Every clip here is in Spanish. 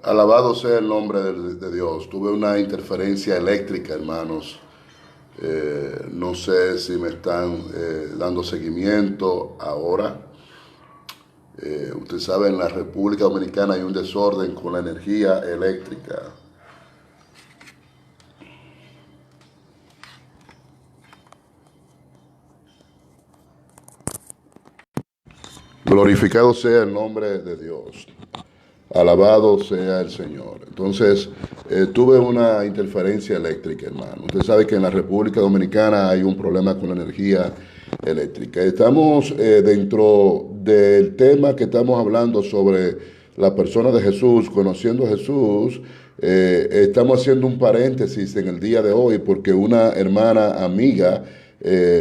Alabado sea el nombre de Dios. Tuve una interferencia eléctrica, hermanos. No sé si me están dando seguimiento ahora. Usted sabe, en la República Dominicana hay un desorden con la energía eléctrica. Glorificado sea el nombre de Dios. Alabado sea el Señor. Entonces, tuve una interferencia eléctrica, hermano. Usted sabe que en la República Dominicana hay un problema con la energía eléctrica. Estamos dentro del tema que estamos hablando sobre la persona de Jesús, conociendo a Jesús. Estamos haciendo un paréntesis en el día de hoy porque una hermana amiga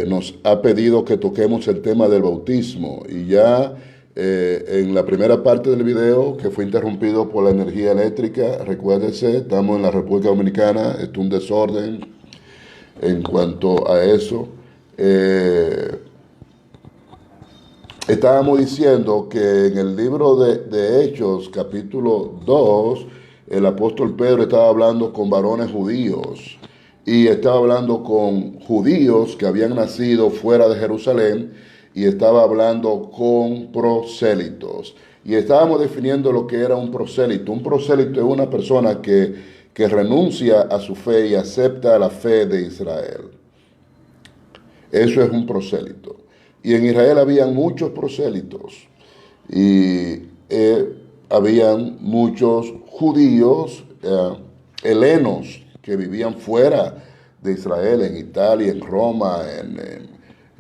nos ha pedido que toquemos el tema del bautismo y ya en la primera parte del video, que fue interrumpido por la energía eléctrica, recuérdese, estamos en la República Dominicana, es un desorden en cuanto a eso. Estábamos diciendo que en el libro de Hechos, capítulo 2, el apóstol Pedro estaba hablando con varones judíos y estaba hablando con judíos que habían nacido fuera de Jerusalén y estaba hablando con prosélitos. Y estábamos definiendo lo que era un prosélito. Un prosélito es una persona que renuncia a su fe y acepta la fe de Israel. Eso es un prosélito. Y en Israel habían muchos prosélitos. Y habían muchos judíos, helenos, que vivían fuera de Israel, en Italia, en Roma,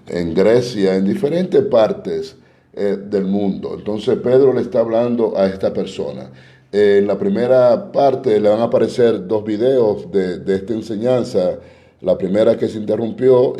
en Grecia, en diferentes partes del mundo. Entonces Pedro le está hablando a esta persona. En la primera parte le van a aparecer dos videos de esta enseñanza. La primera que se interrumpió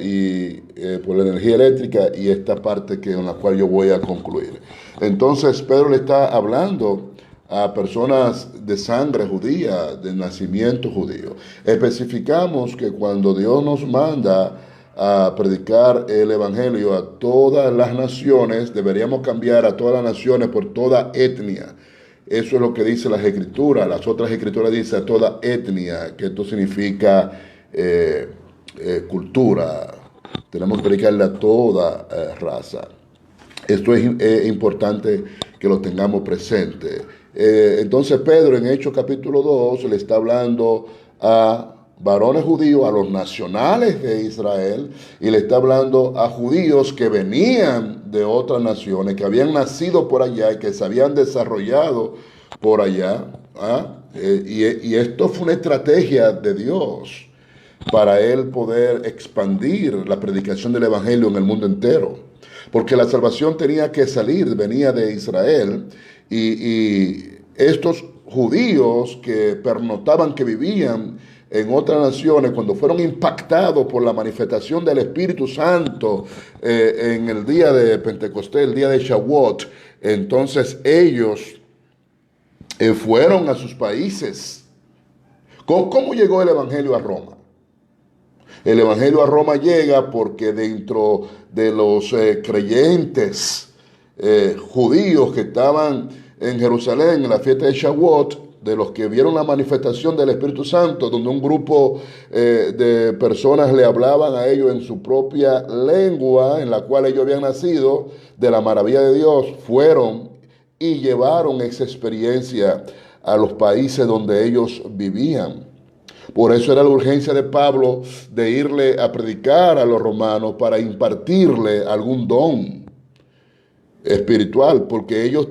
por la energía eléctrica y esta parte en la cual yo voy a concluir. Entonces Pedro le está hablando a personas de sangre judía, de nacimiento judío. Especificamos que cuando Dios nos manda a predicar el evangelio a todas las naciones, deberíamos cambiar a todas las naciones por toda etnia. Eso es lo que dice las escrituras. Las otras escrituras dicen a toda etnia, que esto significa cultura. Tenemos que predicarle a toda raza. Esto es importante que lo tengamos presente. Entonces Pedro en Hechos capítulo 2 le está hablando a varones judíos, a los nacionales de Israel, y le está hablando a judíos que venían de otras naciones, que habían nacido por allá y que se habían desarrollado por allá. Y esto fue una estrategia de Dios para él poder expandir la predicación del evangelio en el mundo entero, porque la salvación tenía que salir, venía de Israel, y estos judíos que pernotaban, que vivían en otras naciones, cuando fueron impactados por la manifestación del Espíritu Santo en el día de Pentecostés, el día de Shavuot, entonces ellos fueron a sus países. ¿Cómo llegó el evangelio a Roma? El evangelio a Roma llega porque dentro de los creyentes judíos que estaban en Jerusalén en la fiesta de Shavuot, de los que vieron la manifestación del Espíritu Santo, donde un grupo de personas le hablaban a ellos en su propia lengua, en la cual ellos habían nacido, de la maravilla de Dios, fueron y llevaron esa experiencia a los países donde ellos vivían. Por eso era la urgencia de Pablo de irle a predicar a los romanos para impartirle algún don espiritual, porque ellos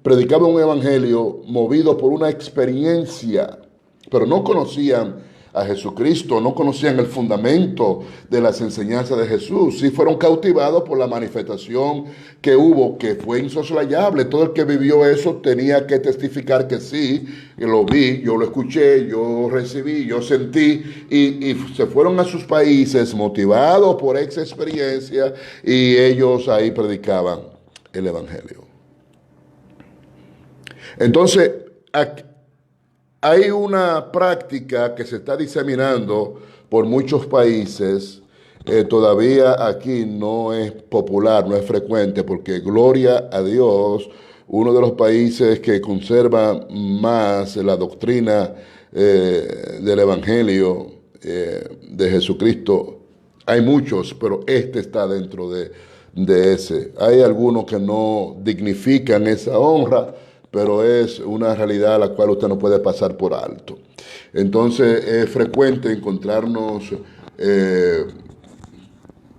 predicaban un evangelio movido por una experiencia, pero no conocían a Jesucristo, no conocían el fundamento de las enseñanzas de Jesús. Sí fueron cautivados por la manifestación que hubo, que fue insoslayable. Todo el que vivió eso tenía que testificar que sí, que lo vi, yo lo escuché, yo recibí, yo sentí, y se fueron a sus países motivados por esa experiencia, y ellos ahí predicaban el evangelio. Entonces, hay una práctica que se está diseminando por muchos países. Todavía aquí no es popular, no es frecuente, porque gloria a Dios, uno de los países que conserva más la doctrina del Evangelio de Jesucristo. Hay muchos, pero este está dentro de ese. Hay algunos que no dignifican esa honra, pero es una realidad a la cual usted no puede pasar por alto. Entonces es frecuente encontrarnos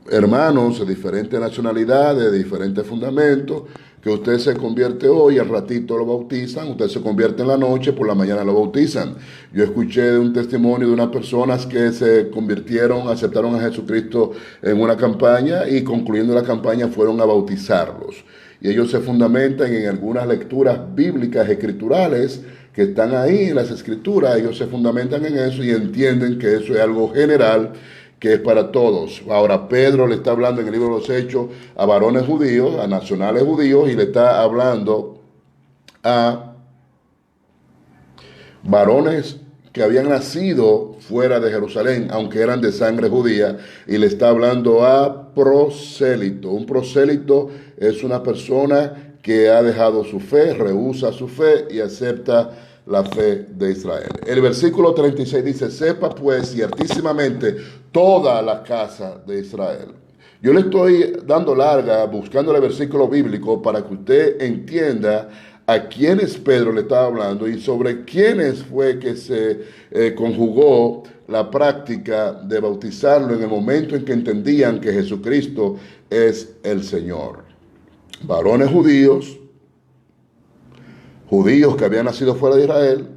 hermanos de diferentes nacionalidades, de diferentes fundamentos, que usted se convierte hoy, al ratito lo bautizan, usted se convierte en la noche, por la mañana lo bautizan. Yo escuché de un testimonio de unas personas que se convirtieron, aceptaron a Jesucristo en una campaña y concluyendo la campaña fueron a bautizarlos. Y ellos se fundamentan en algunas lecturas bíblicas, escriturales, que están ahí en las escrituras, ellos se fundamentan en eso y entienden que eso es algo general, que es para todos. Ahora Pedro le está hablando en el libro de los Hechos a varones judíos, a nacionales judíos, y le está hablando a varones que habían nacido fuera de Jerusalén, aunque eran de sangre judía, y le está hablando a prosélito. Un prosélito es una persona que ha dejado su fe, rehúsa su fe y acepta la fe de Israel. El versículo 36 dice: sepa pues ciertísimamente toda la casa de Israel. Yo le estoy dando larga, buscando el versículo bíblico para que usted entienda a quiénes Pedro le estaba hablando y sobre quiénes fue que se conjugó la práctica de bautizarlo en el momento en que entendían que Jesucristo es el Señor. Varones judíos que habían nacido fuera de Israel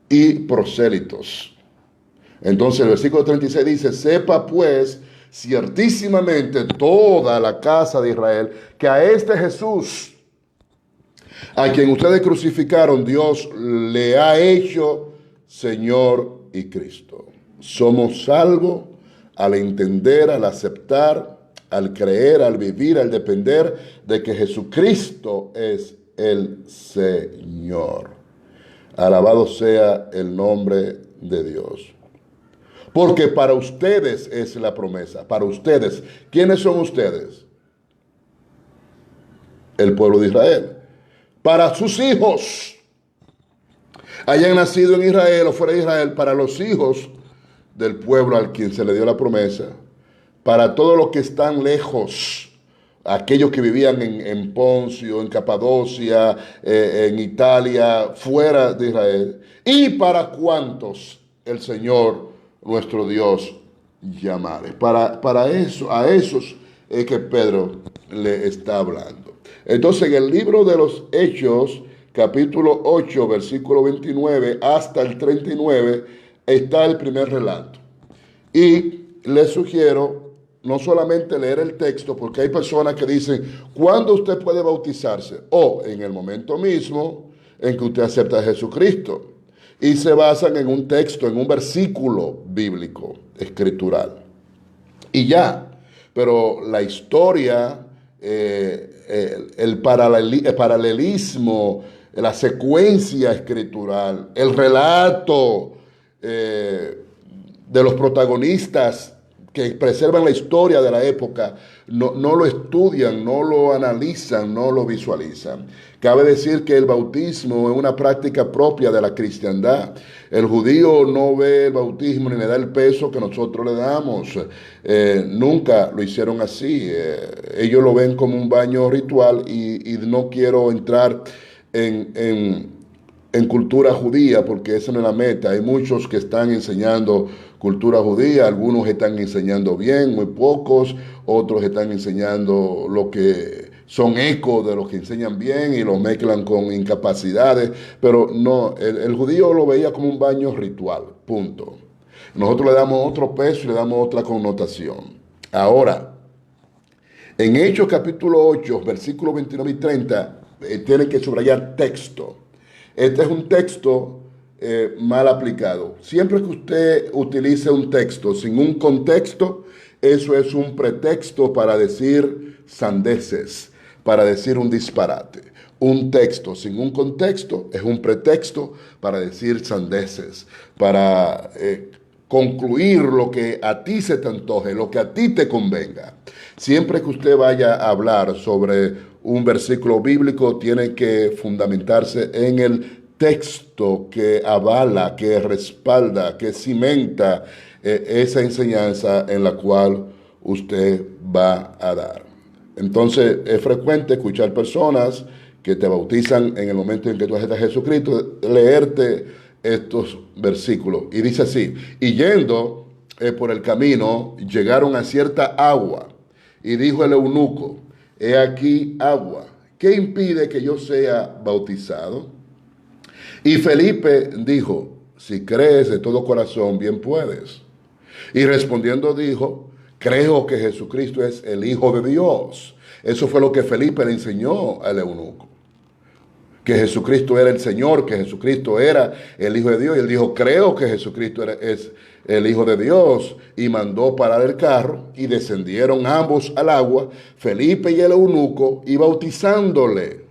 y prosélitos. Entonces el versículo 36 dice: sepa pues ciertísimamente toda la casa de Israel que a este Jesús, a quien ustedes crucificaron, Dios le ha hecho Señor y Cristo. Somos salvos al entender, al aceptar, al creer, al vivir, al depender de que Jesucristo es el Señor. Alabado sea el nombre de Dios. Porque para ustedes es la promesa. Para ustedes. ¿Quiénes son ustedes? El pueblo de Israel. Para sus hijos, hayan nacido en Israel o fuera de Israel, para los hijos del pueblo al quien se le dio la promesa, para todos los que están lejos, aquellos que vivían en Poncio, en Capadocia, en Italia, fuera de Israel, y para cuantos el Señor nuestro Dios llamare. Para eso, a esos es que Pedro le está hablando. Entonces, en el libro de los Hechos, capítulo 8, versículo 29 hasta el 39, está el primer relato. Y les sugiero no solamente leer el texto, porque hay personas que dicen: ¿cuándo usted puede bautizarse? O en el momento mismo en que usted acepta a Jesucristo. Y se basan en un texto, en un versículo bíblico, escritural. Y ya, pero la historia, el paralelismo, la secuencia escritural, el relato de los protagonistas que preservan la historia de la época, no lo estudian, no lo analizan, no lo visualizan. Cabe decir que el bautismo es una práctica propia de la cristiandad. El judío no ve el bautismo ni le da el peso que nosotros le damos. Nunca lo hicieron así. Ellos lo ven como un baño ritual y no quiero entrar en cultura judía, porque esa no es la meta. Hay muchos que están enseñando cultura judía, algunos están enseñando bien, muy pocos, otros están enseñando lo que son ecos de los que enseñan bien y lo mezclan con incapacidades, pero no, el judío lo veía como un baño ritual, punto. Nosotros le damos otro peso y le damos otra connotación. Ahora, en Hechos capítulo 8, versículos 29 y 30, tienen que subrayar texto. Este es un texto mal aplicado. Siempre que usted utilice un texto sin un contexto, eso es un pretexto para decir sandeces, para decir un disparate. Un texto sin un contexto es un pretexto para decir sandeces, para concluir lo que a ti se te antoje, lo que a ti te convenga. Siempre que usted vaya a hablar sobre un versículo bíblico, tiene que fundamentarse en el texto que avala, que respalda, que cimenta esa enseñanza en la cual usted va a dar. Entonces, es frecuente escuchar personas que te bautizan en el momento en que tú aceptas a Jesucristo, leerte estos versículos. Y dice así: y yendo por el camino, llegaron a cierta agua, y dijo el eunuco: he aquí agua, ¿qué impide que yo sea bautizado? Y Felipe dijo: si crees de todo corazón, bien puedes. Y respondiendo dijo: creo que Jesucristo es el Hijo de Dios. Eso fue lo que Felipe le enseñó al eunuco, que Jesucristo era el Señor, que Jesucristo era el Hijo de Dios. Y él dijo: creo que Jesucristo es el Hijo de Dios. Y mandó parar el carro, y descendieron ambos al agua, Felipe y el eunuco, y bautizándole.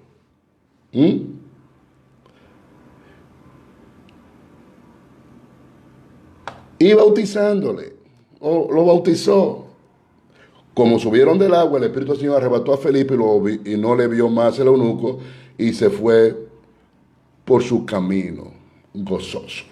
Y bautizándole, lo bautizó. Como subieron del agua, el Espíritu del Señor arrebató a Felipe y no le vio más el eunuco, y se fue por su camino gozoso.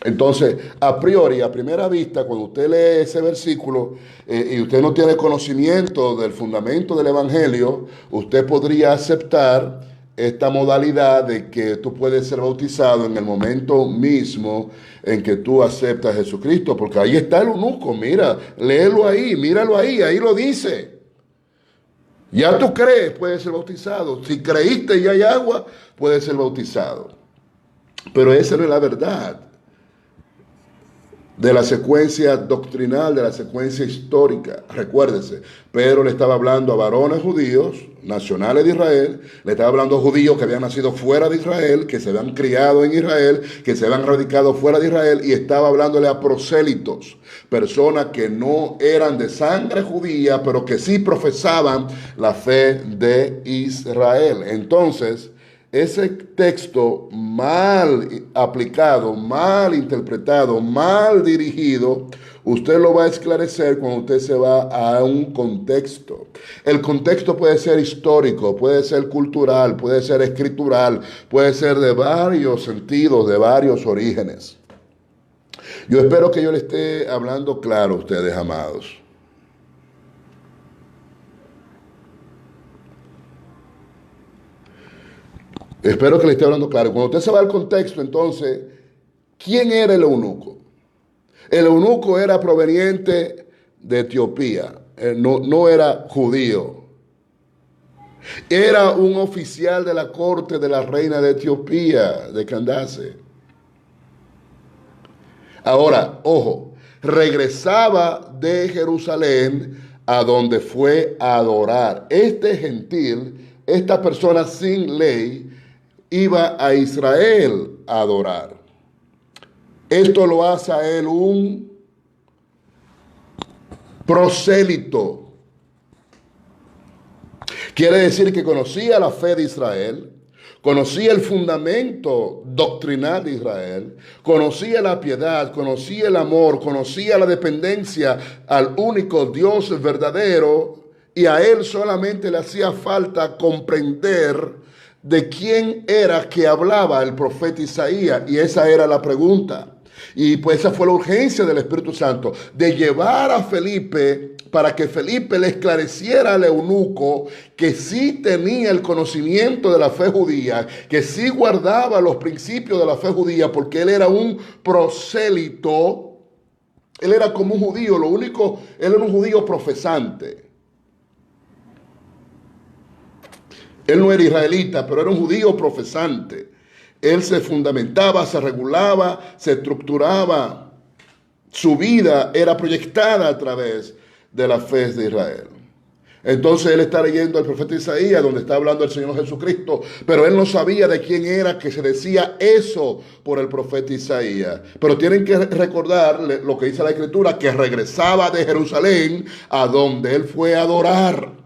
Entonces, a priori, a primera vista, cuando usted lee ese versículo y usted no tiene conocimiento del fundamento del Evangelio, usted podría aceptar esta modalidad de que tú puedes ser bautizado en el momento mismo en que tú aceptas a Jesucristo, porque ahí está el eunuco, mira, léelo ahí, míralo ahí, ahí lo dice. Ya tú crees, puedes ser bautizado. Si creíste y hay agua, puedes ser bautizado. Pero esa no es la verdad de la secuencia doctrinal, de la secuencia histórica. Recuérdese, Pedro le estaba hablando a varones judíos, nacionales de Israel, le estaba hablando a judíos que habían nacido fuera de Israel, que se habían criado en Israel, que se habían radicado fuera de Israel, y estaba hablándole a prosélitos, personas que no eran de sangre judía, pero que sí profesaban la fe de Israel. Entonces, ese texto mal aplicado, mal interpretado, mal dirigido, usted lo va a esclarecer cuando usted se va a un contexto. El contexto puede ser histórico, puede ser cultural, puede ser escritural, puede ser de varios sentidos, de varios orígenes. Yo espero que yo le esté hablando claro a ustedes, amados. Espero que le esté hablando claro. Cuando usted se va al contexto, entonces, ¿quién era el eunuco? El eunuco era proveniente de Etiopía, no era judío. Era un oficial de la corte de la reina de Etiopía, de Candace. Ahora, ojo, regresaba de Jerusalén a donde fue a adorar. Este gentil, esta persona sin ley, iba a Israel a adorar. Esto lo hace a él un prosélito. Quiere decir que conocía la fe de Israel, conocía el fundamento doctrinal de Israel, conocía la piedad, conocía el amor, conocía la dependencia al único Dios verdadero, y a él solamente le hacía falta comprender de quién era que hablaba el profeta Isaías, y esa era la pregunta. Y pues esa fue la urgencia del Espíritu Santo, de llevar a Felipe para que Felipe le esclareciera al eunuco que sí tenía el conocimiento de la fe judía, que sí guardaba los principios de la fe judía, porque él era un prosélito, él era como un judío, él era un judío profesante. Él no era israelita, pero era un judío profesante. Él se fundamentaba, se regulaba, se estructuraba. Su vida era proyectada a través de la fe de Israel. Entonces él está leyendo al profeta Isaías, donde está hablando el Señor Jesucristo, pero él no sabía de quién era que se decía eso por el profeta Isaías. Pero tienen que recordar lo que dice la Escritura, que regresaba de Jerusalén a donde él fue a adorar.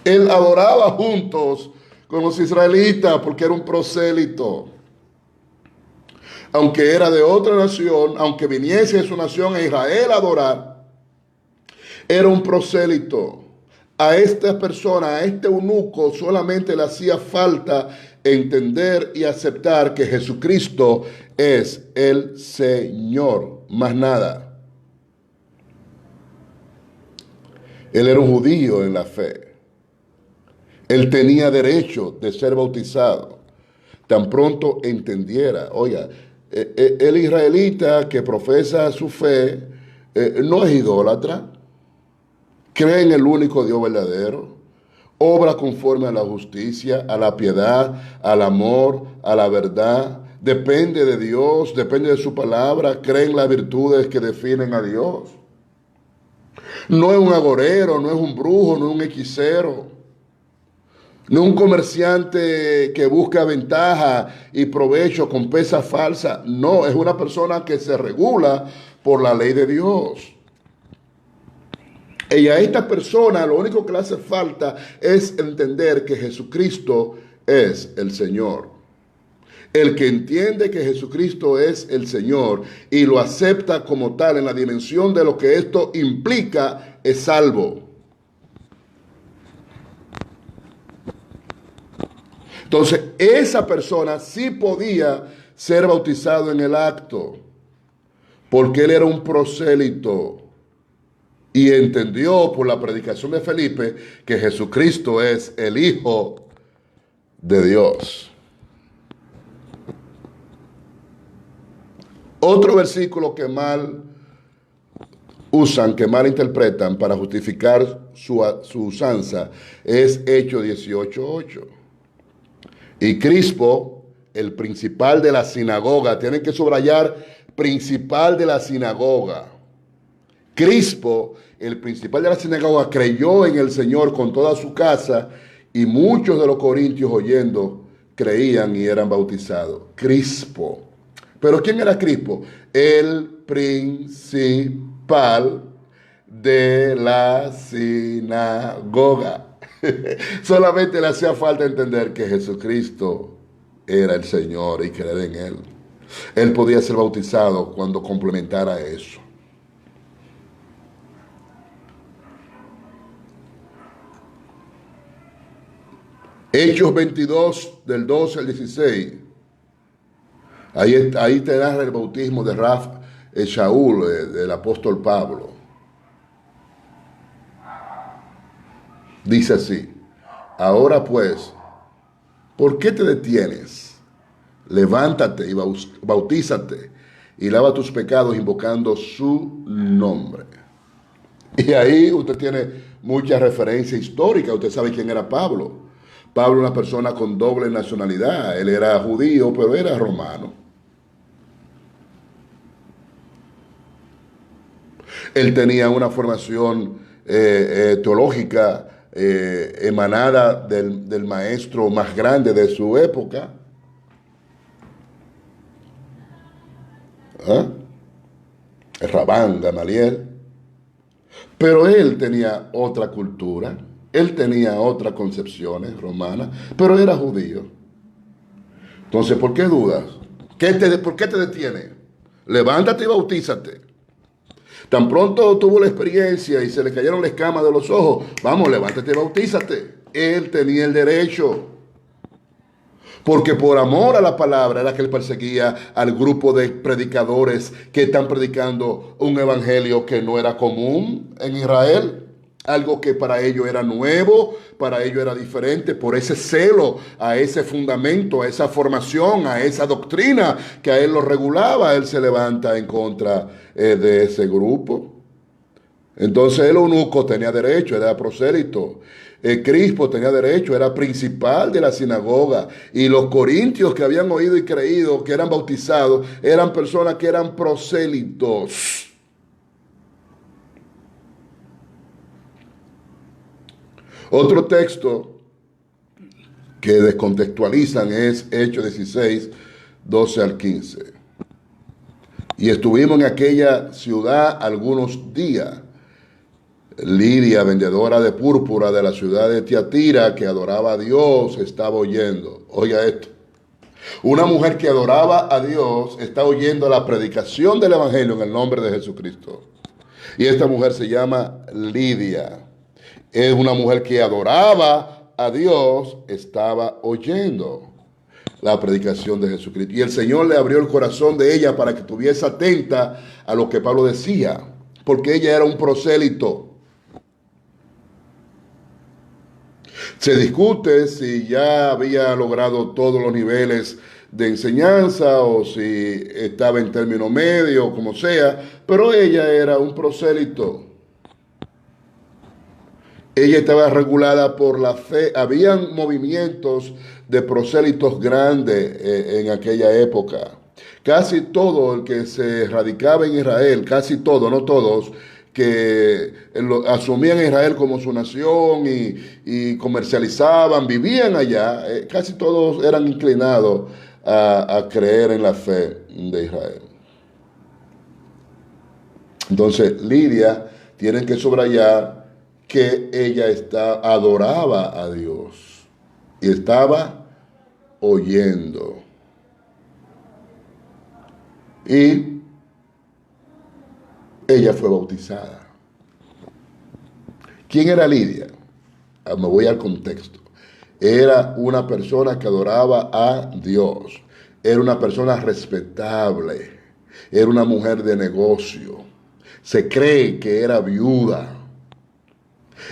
Él adoraba juntos con los israelitas porque era un prosélito. aunque era de otra nación, aunque viniese de su nación a Israel a adorar, era un prosélito. A esta persona, a este eunuco, solamente le hacía falta entender y aceptar que Jesucristo es el Señor, más nada. Él era un judío en la fe. Él tenía derecho de ser bautizado. Tan pronto entendiera, oiga, el israelita que profesa su fe no es idólatra, cree en el único Dios verdadero, obra conforme a la justicia, a la piedad, al amor, a la verdad, depende de Dios, depende de su palabra, cree en las virtudes que definen a Dios. No es un agorero, no es un brujo, no es un hechicero, no es un comerciante que busca ventaja y provecho con pesas falsas. No, es una persona que se regula por la ley de Dios. Y a esta persona lo único que le hace falta es entender que Jesucristo es el Señor. El que entiende que Jesucristo es el Señor y lo acepta como tal en la dimensión de lo que esto implica, es salvo. Entonces, esa persona sí podía ser bautizado en el acto, porque él era un prosélito y entendió por la predicación de Felipe que Jesucristo es el Hijo de Dios. Otro versículo que mal usan, que mal interpretan para justificar su usanza es Hechos 18:8. Y Crispo, el principal de la sinagoga, tienen que subrayar principal de la sinagoga. Crispo, el principal de la sinagoga, creyó en el Señor con toda su casa y muchos de los corintios oyendo creían y eran bautizados. Crispo. ¿Pero quién era Crispo? El principal de la sinagoga. Solamente le hacía falta entender que Jesucristo era el Señor y creer en Él. Él podía ser bautizado cuando complementara eso. Hechos 22, del 12 al 16. Ahí te narra el bautismo de Shaul, del apóstol Pablo. Dice así: ahora pues, ¿por qué te detienes? Levántate y bautízate y lava tus pecados invocando su nombre. Y ahí usted tiene mucha referencia histórica. Usted sabe quién era Pablo. Pablo, una persona con doble nacionalidad. Él era judío, pero era romano. Él tenía una formación teológica emanada del maestro más grande de su época. El Rabán Gamaliel. Pero él tenía otra cultura, él tenía otras concepciones romanas, pero era judío. Entonces, ¿por qué dudas? ¿Por qué te detienes? Levántate y bautízate. Tan pronto tuvo la experiencia y se le cayeron las escamas de los ojos, vamos, levántate y bautízate. Él tenía el derecho. Porque por amor a la palabra era que él perseguía al grupo de predicadores que están predicando un evangelio que no era común en Israel. Algo que para ellos era nuevo, para ellos era diferente. Por ese celo, a ese fundamento, a esa formación, a esa doctrina que a él lo regulaba, él se levanta en contra de ese grupo. Entonces el eunuco tenía derecho, era prosélito. Crispo tenía derecho, era principal de la sinagoga. Y los corintios que habían oído y creído, que eran bautizados, eran personas que eran prosélitos. Otro texto que descontextualizan es Hechos 16, 12 al 15. Y estuvimos en aquella ciudad algunos días. Lidia, vendedora de púrpura de la ciudad de Tiatira, que adoraba a Dios, estaba oyendo. Oiga esto. Una mujer que adoraba a Dios está oyendo la predicación del Evangelio en el nombre de Jesucristo. Y esta mujer se llama Lidia. Es una mujer que adoraba a Dios, estaba oyendo la predicación de Jesucristo. Y el Señor le abrió el corazón de ella para que estuviese atenta a lo que Pablo decía, porque ella era un prosélito. Se discute si ya había logrado todos los niveles de enseñanza o si estaba en término medio, como sea, pero ella era un prosélito. Ella estaba regulada por la fe. Habían movimientos de prosélitos grandes en aquella época. Casi todo el que se radicaba en Israel, casi todo, no todos, que asumían a Israel como su nación y comercializaban, vivían allá, casi todos eran inclinados a creer en la fe de Israel. Entonces, Lidia, tienen que subrayar que ella adoraba a Dios y estaba oyendo. Y ella fue bautizada. ¿Quién era Lidia? Me voy al contexto. Era una persona que adoraba a Dios. Era una persona respetable. Era una mujer de negocio. Se cree que era viuda.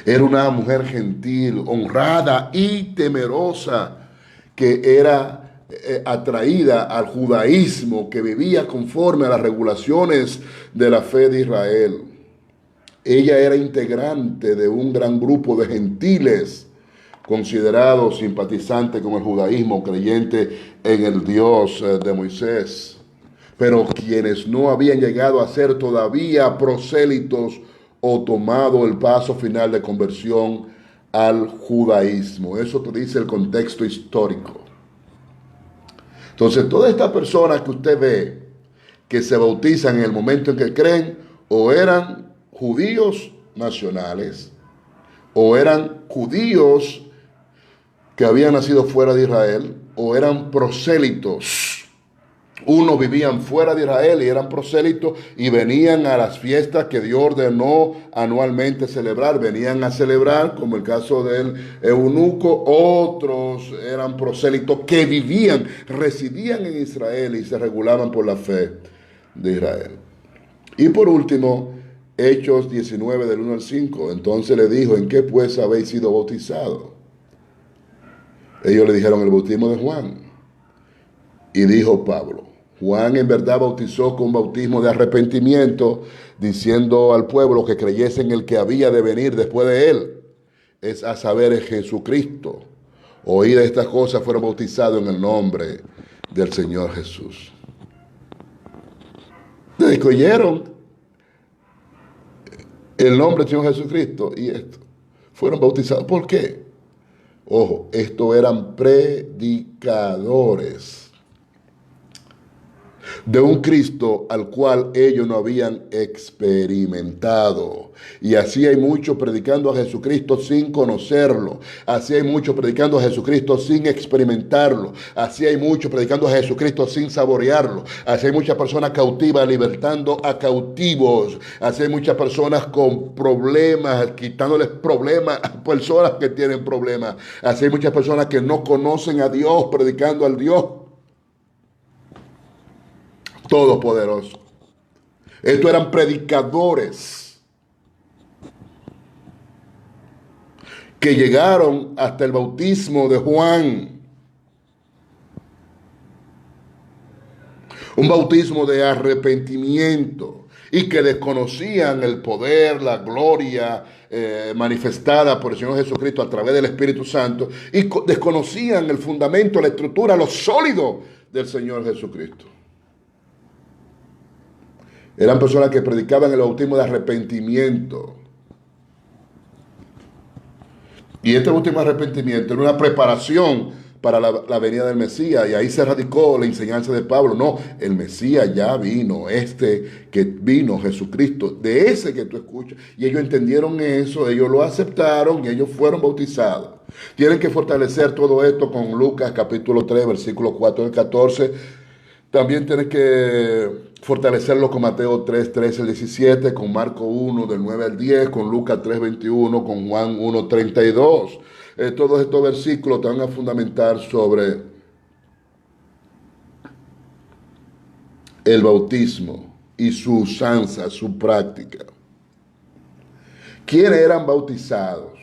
Era una mujer gentil, honrada y temerosa, que era atraída al judaísmo, que vivía conforme a las regulaciones de la fe de Israel. Ella era integrante de un gran grupo de gentiles considerados simpatizantes con el judaísmo, creyente en el Dios de Moisés, pero quienes no habían llegado a ser todavía prosélitos o tomado el paso final de conversión al judaísmo. Eso te dice el contexto histórico. Entonces, todas estas personas que usted ve que se bautizan en el momento en que creen, o eran judíos nacionales, o eran judíos que habían nacido fuera de Israel, o eran prosélitos. Unos vivían fuera de Israel y eran prosélitos y venían a las fiestas que Dios ordenó anualmente celebrar. Venían a celebrar, como el caso del eunuco. Otros eran prosélitos que vivían, residían en Israel y se regulaban por la fe de Israel. Y por último, Hechos 19 del 1 al 5. Entonces le dijo: ¿en qué pues habéis sido bautizados? Ellos le dijeron: el bautismo de Juan. Y dijo Pablo: Juan en verdad bautizó con bautismo de arrepentimiento, diciendo al pueblo que creyese en el que había de venir después de él, es a saber, en Jesucristo. Oídas estas cosas, fueron bautizados en el nombre del Señor Jesús. Desde que oyeron el nombre del Señor Jesucristo y esto, fueron bautizados. ¿Por qué? Ojo, estos eran predicadores de un Cristo al cual ellos no habían experimentado. Y así hay muchos predicando a Jesucristo sin conocerlo. Así hay muchos predicando a Jesucristo sin experimentarlo. Así hay muchos predicando a Jesucristo sin saborearlo. Así hay muchas personas cautivas libertando a cautivos. Así hay muchas personas con problemas, quitándoles problemas a personas que tienen problemas. Así hay muchas personas que no conocen a Dios, predicando al Dios Todopoderoso. Estos eran predicadores que llegaron hasta el bautismo de Juan. Un bautismo de arrepentimiento, y que desconocían el poder, la gloria manifestada por el Señor Jesucristo a través del Espíritu Santo, y desconocían el fundamento, la estructura, lo sólido del Señor Jesucristo. Eran personas que predicaban el bautismo de arrepentimiento. Y este bautismo de arrepentimiento era una preparación para la venida del Mesías, y ahí se radicó la enseñanza de Pablo. No, el Mesías ya vino, este que vino, Jesucristo, de ese que tú escuchas. Y ellos entendieron eso, ellos lo aceptaron y ellos fueron bautizados. Tienen que fortalecer todo esto con Lucas capítulo 3, versículo 4 al 14. También tienes que fortalecerlo con Mateo 3, 13 al 17, con Marco 1, del 9 al 10, con Lucas 3, 21, con Juan 1, 32. Todos estos versículos te van a fundamentar sobre el bautismo y su usanza, su práctica. ¿Quiénes eran bautizados?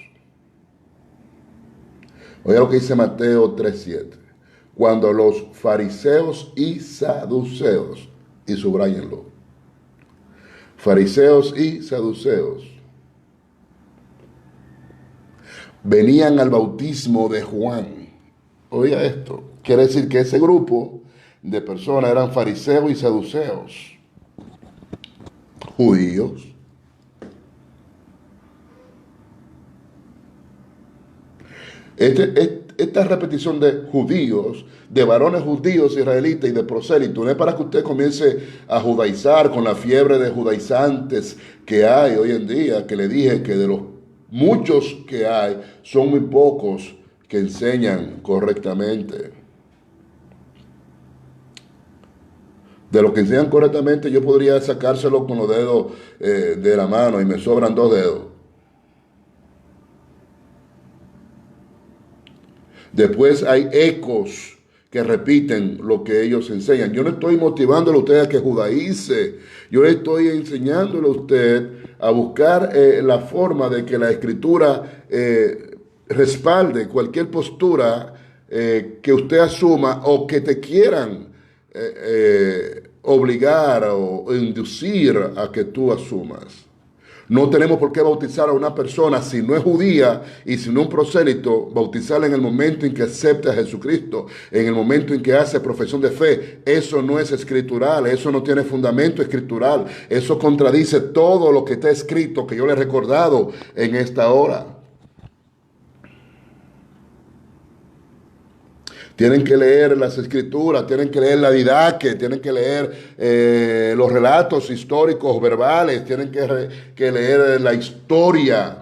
Oiga lo que dice Mateo 3, 7. Cuando los fariseos y saduceos, y subrayenlo, fariseos y saduceos, venían al bautismo de Juan. Oiga esto, quiere decir que ese grupo de personas eran fariseos y saduceos, judíos. Esta repetición de judíos, de varones judíos israelitas y de prosélitos, no es para que usted comience a judaizar con la fiebre de judaizantes que hay hoy en día, que le dije que de los muchos que hay, son muy pocos que enseñan correctamente. De los que enseñan correctamente, yo podría sacárselo con los dedos de la mano y me sobran 2 dedos. Después hay ecos que repiten lo que ellos enseñan. Yo no estoy motivándole a usted a que judaice. Yo estoy enseñándole a usted a buscar la forma de que la Escritura respalde cualquier postura que usted asuma o que te quieran obligar o inducir a que tú asumas. No tenemos por qué bautizar a una persona si no es judía y si no es un prosélito, bautizarla en el momento en que acepta a Jesucristo, en el momento en que hace profesión de fe. Eso no es escritural, eso no tiene fundamento escritural, eso contradice todo lo que está escrito, que yo le he recordado en esta hora. Tienen que leer las escrituras, tienen que leer la didaque, tienen que leer los relatos históricos verbales, tienen que leer la historia.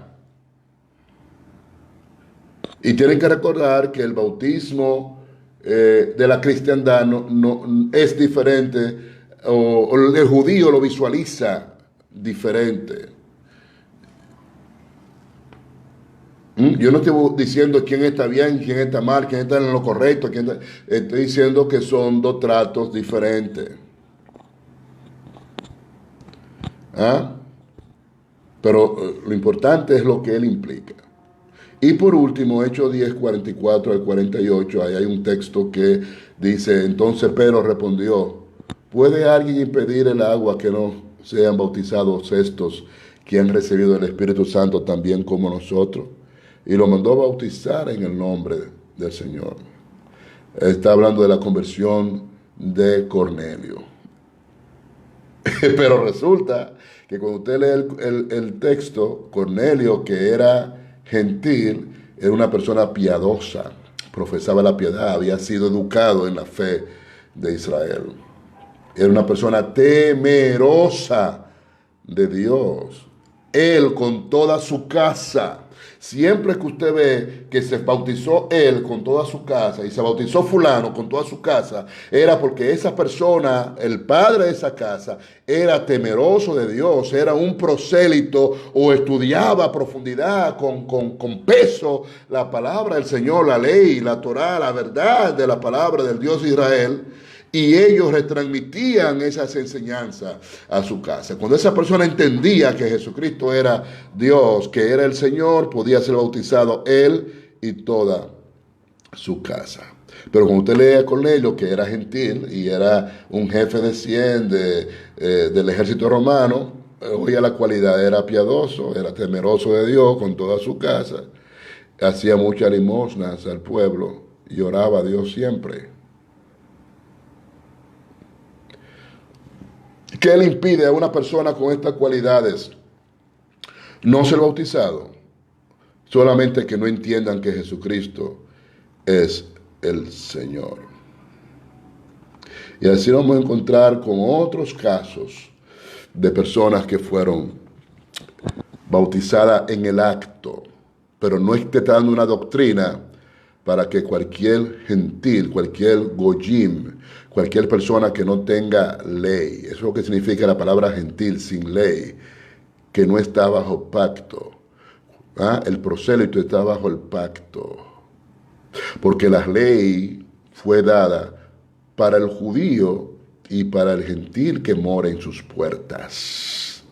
Y tienen que recordar que el bautismo de la cristiandad no es diferente, o el judío lo visualiza diferente. Yo no estoy diciendo quién está bien, quién está mal, quién está en lo correcto. Estoy diciendo que son 2 tratos diferentes. ¿Ah? Pero lo importante es lo que él implica. Y por último, Hechos 10, 44 al 48, ahí hay un texto que dice: entonces Pedro respondió: ¿puede alguien impedir el agua que no sean bautizados estos que han recibido el Espíritu Santo también como nosotros? Y lo mandó a bautizar en el nombre del Señor. Está hablando de la conversión de Cornelio. Pero resulta que cuando usted lee el texto, Cornelio, que era gentil, era una persona piadosa, profesaba la piedad, había sido educado en la fe de Israel. Era una persona temerosa de Dios. Él con toda su casa. Siempre que usted ve que se bautizó él con toda su casa y se bautizó fulano con toda su casa, era porque esa persona, el padre de esa casa, era temeroso de Dios, era un prosélito o estudiaba a profundidad, con peso, la palabra del Señor, la ley, la Torá, la verdad de la palabra del Dios de Israel. Y ellos retransmitían esas enseñanzas a su casa. Cuando esa persona entendía que Jesucristo era Dios, que era el Señor, podía ser bautizado él y toda su casa. Pero cuando usted lee a Cornelio, que era gentil y era un jefe de 100 del ejército romano, oía la cualidad, era piadoso, era temeroso de Dios con toda su casa, hacía muchas limosnas al pueblo y oraba a Dios siempre. ¿Qué le impide a una persona con estas cualidades no ser bautizado? Solamente que no entiendan que Jesucristo es el Señor. Y así vamos a encontrar con otros casos de personas que fueron bautizadas en el acto, pero no esté dando una doctrina para que cualquier gentil, cualquier goyim, cualquier persona que no tenga ley, eso es lo que significa la palabra gentil, sin ley, que no está bajo pacto. El prosélito está bajo el pacto, porque la ley fue dada para el judío y para el gentil que mora en sus puertas.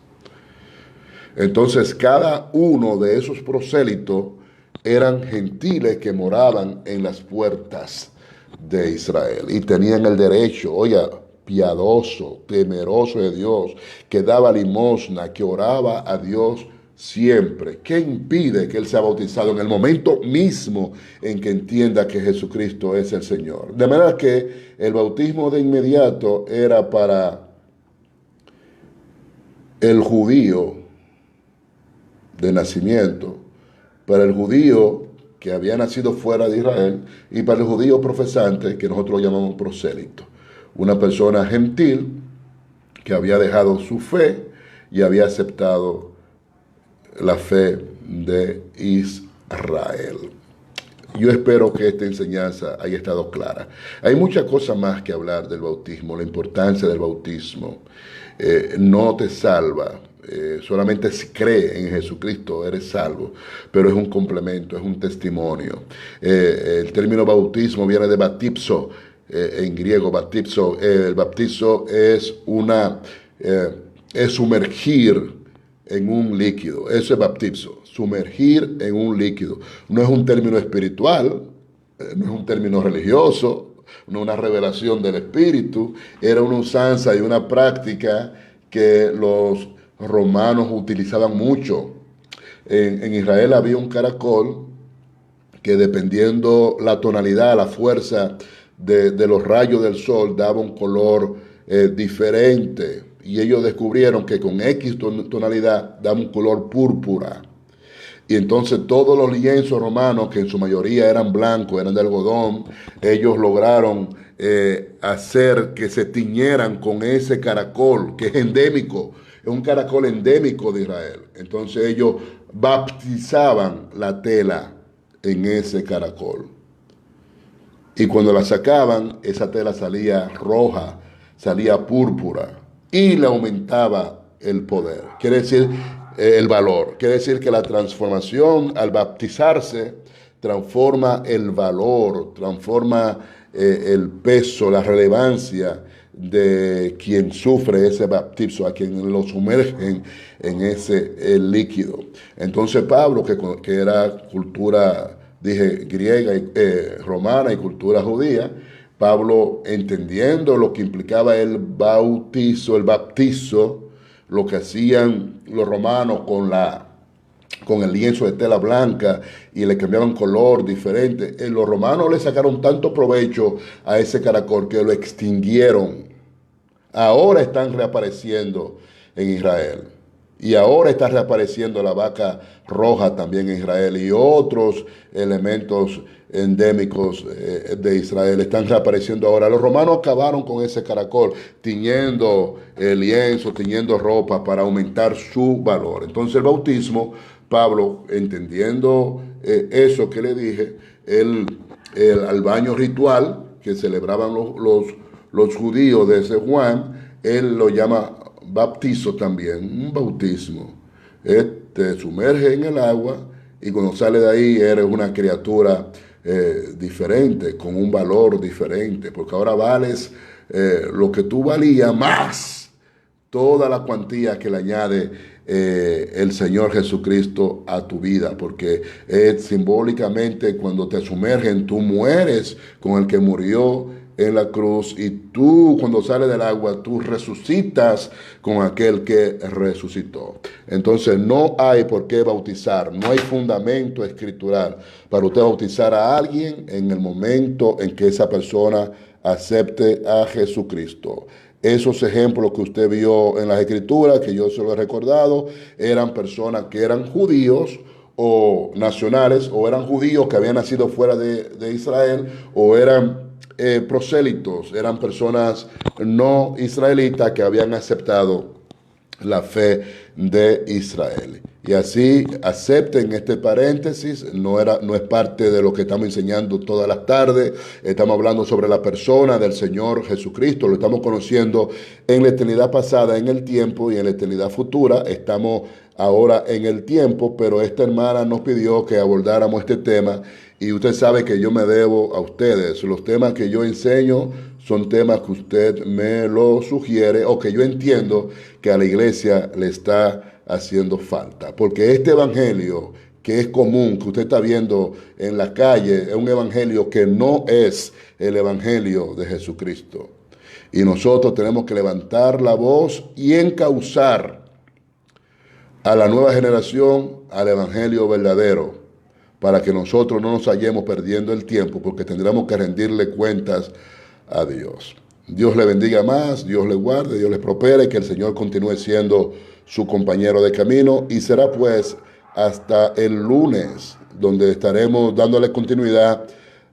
Entonces cada uno de esos prosélitos eran gentiles que moraban en las puertas de Israel y tenían el derecho, oiga, piadoso, temeroso de Dios, que daba limosna, que oraba a Dios siempre. ¿Qué impide que él sea bautizado en el momento mismo en que entienda que Jesucristo es el Señor? De manera que el bautismo de inmediato era para el judío de nacimiento, para el judío que había nacido fuera de Israel y para el judío profesante, que nosotros llamamos prosélito, una persona gentil que había dejado su fe y había aceptado la fe de Israel. Yo espero que esta enseñanza haya estado clara. Hay muchas cosas más que hablar del bautismo, la importancia del bautismo. No te salva, solamente si cree en Jesucristo eres salvo, pero es un complemento, es un testimonio. El término bautismo viene de baptizo, en griego baptizo. El baptizo es sumergir en un líquido. Eso es baptizo, sumergir en un líquido. No es un término espiritual, no es un término religioso, no una revelación del Espíritu. Era una usanza y una práctica que los romanos utilizaban mucho. En Israel había un caracol que, dependiendo la tonalidad, la fuerza de los rayos del sol, daba un color diferente. Y ellos descubrieron que con X tonalidad daba un color púrpura. Y entonces todos los lienzos romanos, que en su mayoría eran blancos, eran de algodón, ellos lograron hacer que se tiñeran con ese caracol, que es endémico, es un caracol endémico de Israel. Entonces ellos baptizaban la tela en ese caracol. Y cuando la sacaban, esa tela salía roja, salía púrpura y le aumentaba el poder. Quiere decir, el valor. Quiere decir que la transformación al bautizarse transforma el valor, transforma el peso, la relevancia de quien sufre ese bautismo, a quien lo sumergen en ese líquido. Entonces Pablo, que era cultura, dije, griega, romana y cultura judía, Pablo, entendiendo lo que implicaba el bautizo, lo que hacían los romanos con el lienzo de tela blanca y le cambiaban color diferente. Los romanos le sacaron tanto provecho a ese caracol que lo extinguieron. Ahora están reapareciendo en Israel. Y ahora está reapareciendo la vaca roja también en Israel y otros elementos endémicos de Israel están reapareciendo ahora. Los romanos acabaron con ese caracol, tiñendo lienzo, tiñendo ropa para aumentar su valor. Entonces el bautismo, Pablo, entendiendo eso que le dije, al baño ritual que celebraban los judíos de ese Juan, él lo llama bautizo también, un bautismo. Te sumerge en el agua y cuando sale de ahí eres una criatura diferente, con un valor diferente, porque ahora vales lo que tú valías más toda la cuantía que le añade el Señor Jesucristo a tu vida, porque simbólicamente cuando te sumergen tú mueres con el que murió en la cruz y tú cuando sales del agua tú resucitas con aquel que resucitó. Entonces no hay por qué bautizar, no hay fundamento escritural para usted bautizar a alguien en el momento en que esa persona acepte a Jesucristo. Esos ejemplos que usted vio en las Escrituras, que yo se lo he recordado, eran personas que eran judíos o nacionales, o eran judíos que habían nacido fuera de Israel, o eran prosélitos, eran personas no israelitas que habían aceptado la fe de Israel. Y así acepten este paréntesis, no es parte de lo que estamos enseñando todas las tardes, estamos hablando sobre la persona del Señor Jesucristo, lo estamos conociendo en la eternidad pasada, en el tiempo y en la eternidad futura, estamos ahora en el tiempo, pero esta hermana nos pidió que abordáramos este tema y usted sabe que yo me debo a ustedes, los temas que yo enseño son temas que usted me lo sugiere o que yo entiendo que a la iglesia le está haciendo falta. Porque este evangelio que es común, que usted está viendo en la calle, es un evangelio que no es el evangelio de Jesucristo. Y nosotros tenemos que levantar la voz y encauzar a la nueva generación al evangelio verdadero, para que nosotros no nos hallemos perdiendo el tiempo, porque tendremos que rendirle cuentas a Dios. Dios le bendiga más, Dios le guarde, Dios le prospere y que el Señor continúe siendo su compañero de camino. Y será pues hasta el lunes, donde estaremos dándole continuidad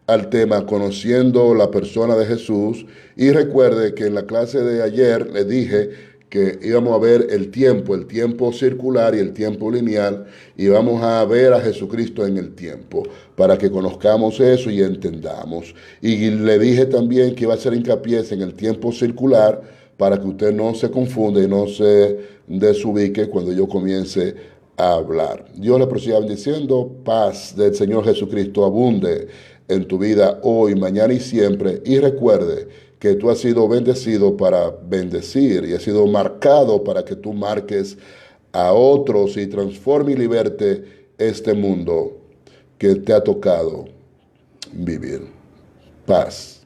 al tema conociendo la persona de Jesús. Y recuerde que en la clase de ayer le dije que íbamos a ver el tiempo circular y el tiempo lineal, y vamos a ver a Jesucristo en el tiempo, para que conozcamos eso y entendamos. Y le dije también que iba a hacer hincapié en el tiempo circular, para que usted no se confunda y no se desubique cuando yo comience a hablar. Dios le prosiga bendiciendo, paz del Señor Jesucristo abunde en tu vida hoy, mañana y siempre, y recuerde que tú has sido bendecido para bendecir y has sido marcado para que tú marques a otros y transforme y liberte este mundo que te ha tocado vivir. Paz.